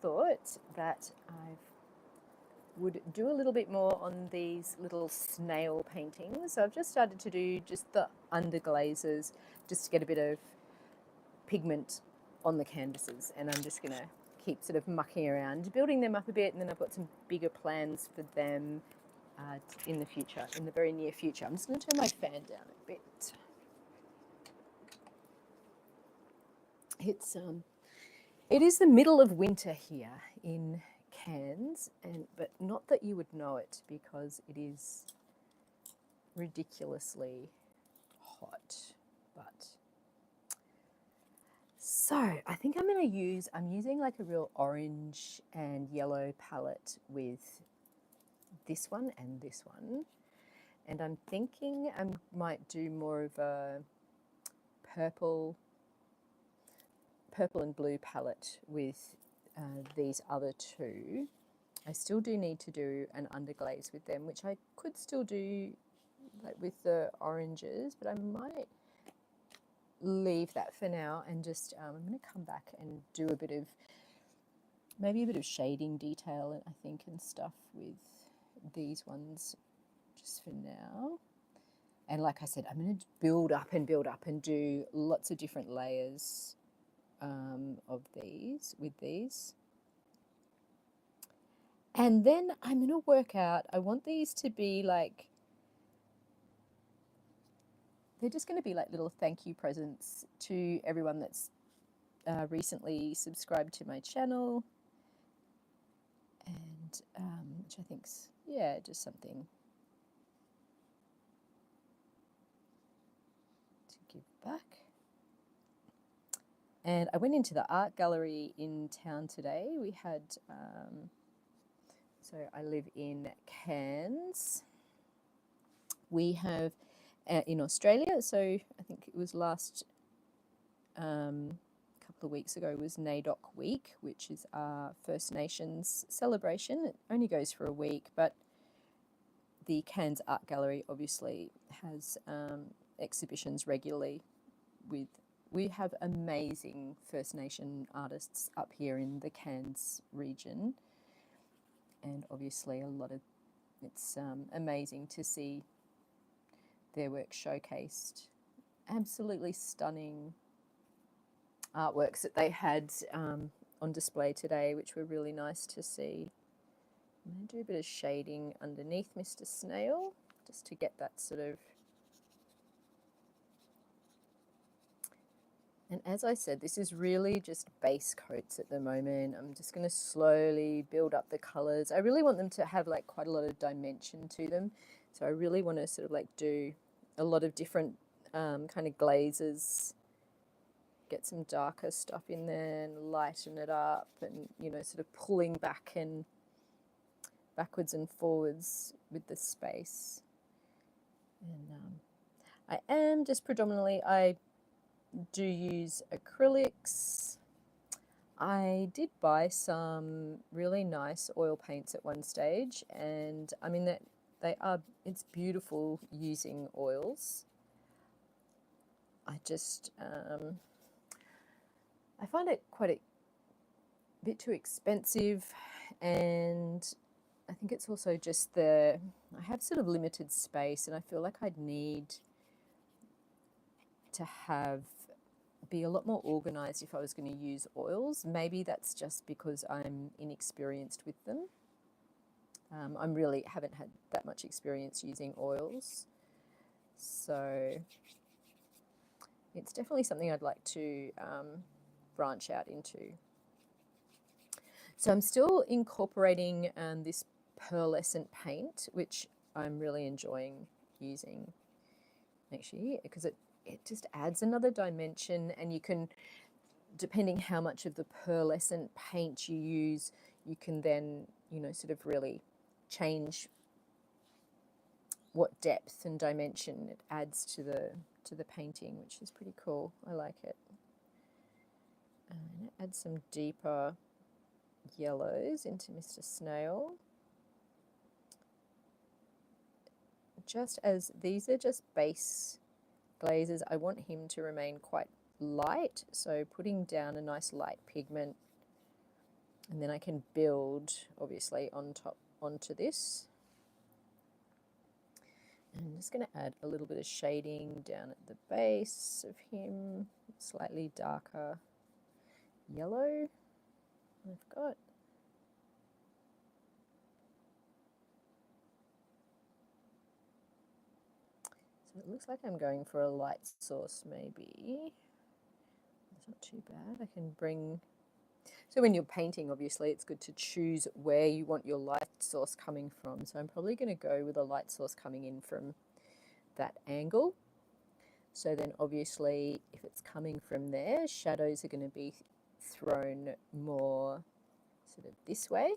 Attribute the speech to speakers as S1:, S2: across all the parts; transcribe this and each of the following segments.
S1: thought that I would do a little bit more on these little snail paintings. So I've just started to do just the underglazes, just to get a bit of pigment on the canvases, and I'm just going to keep sort of mucking around, building them up a bit, and then I've got some bigger plans for them in the future, in the very near future. I'm just going to turn my fan down a bit. It is the middle of winter here in Cairns, but not that you would know it, because it is ridiculously hot. But so I think I'm using like a real orange and yellow palette with this one and this one, and I'm thinking I might do more of a purple and blue palette with these other two. I still do need to do an underglaze with them, which I could still do like with the oranges, but I might leave that for now and just I'm going to come back and do maybe a bit of shading detail, I think, and stuff with these ones just for now. And like I said, I'm going to build up and do lots of different layers of these with these. And then I'm going to work out, I want these to be like, they're just going to be like little thank you presents to everyone that's recently subscribed to my channel, and which I think's, yeah, just something to give back. And I went into the art gallery in town today. We had, so I live in Cairns. We have in Australia, so I think it was last couple of weeks ago was NAIDOC Week, which is our First Nations celebration. It only goes for a week, but the Cairns Art Gallery obviously has exhibitions regularly we have amazing First Nation artists up here in the Cairns region, and obviously it's amazing to see their work showcased. Absolutely stunning artworks that they had on display today, which were really nice to see. I'm going to do a bit of shading underneath Mr. Snail, just to get that sort of... And as I said, this is really just base coats at the moment. I'm just going to slowly build up the colours. I really want them to have like quite a lot of dimension to them. So I really want to sort of like do a lot of different kind of glazes, get some darker stuff in there and lighten it up, and, you know, sort of pulling back and backwards and forwards with the space. And I am just predominantly, I do use acrylics. I did buy some really nice oil paints at one stage, and I mean that it's beautiful using oils. I just I find it quite a bit too expensive, and I think it's also just I have sort of limited space, and I feel like I'd need to be a lot more organized if I was going to use oils. Maybe that's just because I'm inexperienced with them. I really haven't had that much experience using oils, so it's definitely something I'd like to branch out into. So I'm still incorporating this pearlescent paint, which I'm really enjoying using, actually, because it just adds another dimension, and you can, depending how much of the pearlescent paint you use, you can then, you know, sort of really change what depth and dimension it adds to the painting, which is pretty cool. I like it. And add some deeper yellows into Mr. Snail. Just as these are just base glazes, I want him to remain quite light, so putting down a nice light pigment And then I can build, obviously, onto this. And I'm just going to add a little bit of shading down at the base of him, slightly darker yellow I've got. So it looks like I'm going for a light source maybe. It's not too bad. I can bring... So when you're painting, obviously, it's good to choose where you want your light source coming from. So I'm probably going to go with a light source coming in from that angle. So then obviously if it's coming from there, shadows are going to be thrown more sort of this way.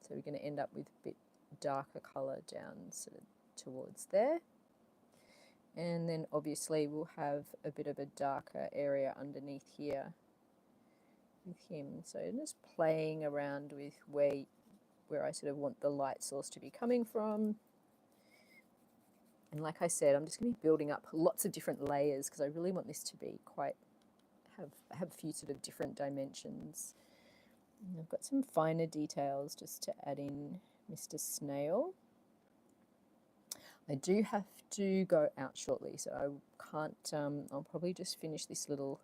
S1: So we're going to end up with a bit darker colour down sort of towards there. And then obviously we'll have a bit of a darker area underneath here with him. So just playing around with where I sort of want the light source to be coming from. And like I said, I'm just going to be building up lots of different layers because I really want this to be quite, have a few sort of different dimensions. And I've got some finer details just to add in Mr. Snail. I do have to go out shortly, so I can't, I'll probably just finish this little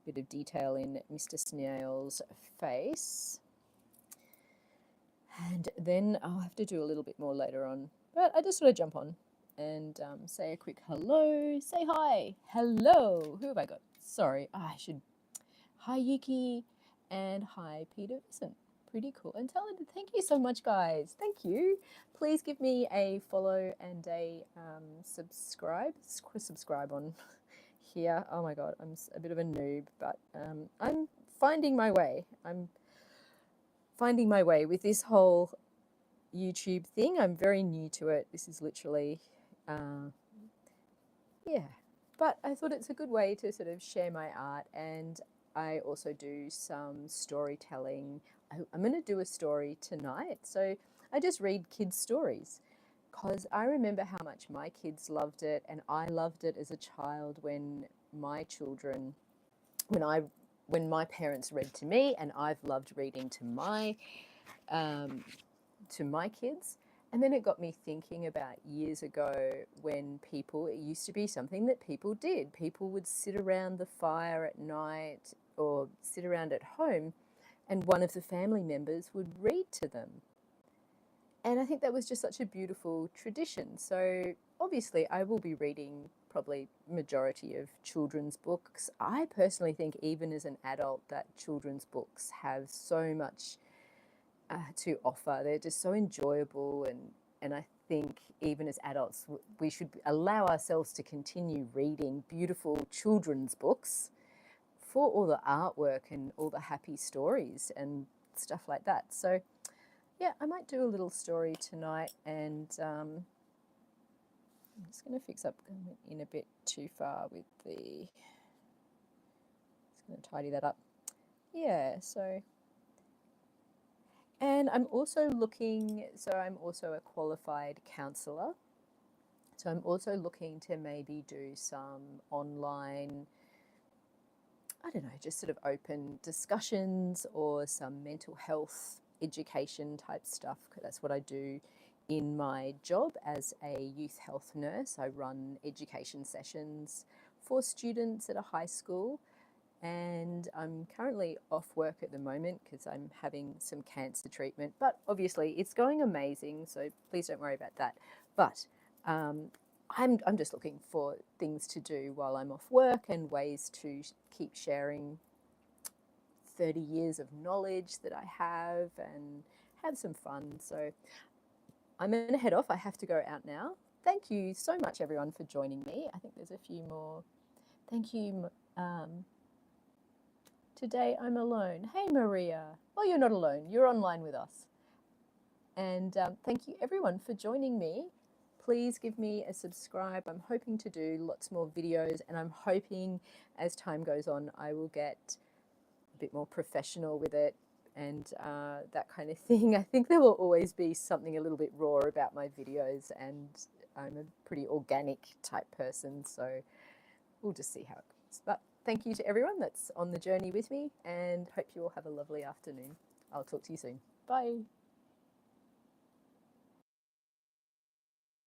S1: bit of detail in Mr. Snail's face. And then I'll have to do a little bit more later on. But I just sort of jump on and say a quick hello, say hi, hello, who have I got? Sorry, I should, hi Yuki, and hi Peter Vincent, pretty cool and talented. Thank you so much, guys, thank you. Please give me a follow and a subscribe on here. Oh my god, I'm a bit of a noob, but I'm finding my way. I'm finding my way with this whole YouTube thing. I'm very new to it. This is literally yeah, but I thought it's a good way to sort of share my art, and I also do some storytelling. I'm going to do a story tonight, so I just read kids' stories because I remember how much my kids loved it, and I loved it as a child when my children, when my parents read to me, and I've loved reading to my kids. And then it got me thinking about years ago when it used to be something that people did. People would sit around the fire at night or sit around at home, and one of the family members would read to them. And I think that was just such a beautiful tradition. So obviously I will be reading probably majority of children's books. I personally think even as an adult that children's books have so much to offer. They're just so enjoyable, and I think even as adults we should allow ourselves to continue reading beautiful children's books for all the artwork and all the happy stories and stuff like that. So yeah, I might do a little story tonight, and I'm just going to fix up in a bit too far with the, just going to tidy that up. Yeah, so, and I'm also looking, so I'm also a qualified counsellor. So I'm also looking to maybe do some online, I don't know, just sort of open discussions or some mental health education type stuff. That's what I do in my job as a youth health nurse. I run education sessions for students at a high school, and I'm currently off work at the moment because I'm having some cancer treatment, but obviously it's going amazing, so please don't worry about that. But I'm just looking for things to do while I'm off work and ways to keep sharing 30 years of knowledge that I have and have some fun. So I'm going to head off. I have to go out now. Thank you so much, everyone, for joining me. I think there's a few more. Thank you. Today I'm alone. Hey, Maria. Well, you're not alone. You're online with us. And thank you, everyone, for joining me. Please give me a subscribe. I'm hoping to do lots more videos, and I'm hoping as time goes on I will get a bit more professional with it and that kind of thing. I think there will always be something a little bit raw about my videos, and I'm a pretty organic type person, so we'll just see how it goes. But thank you to everyone that's on the journey with me, and hope you all have a lovely afternoon. I'll talk to you soon. Bye.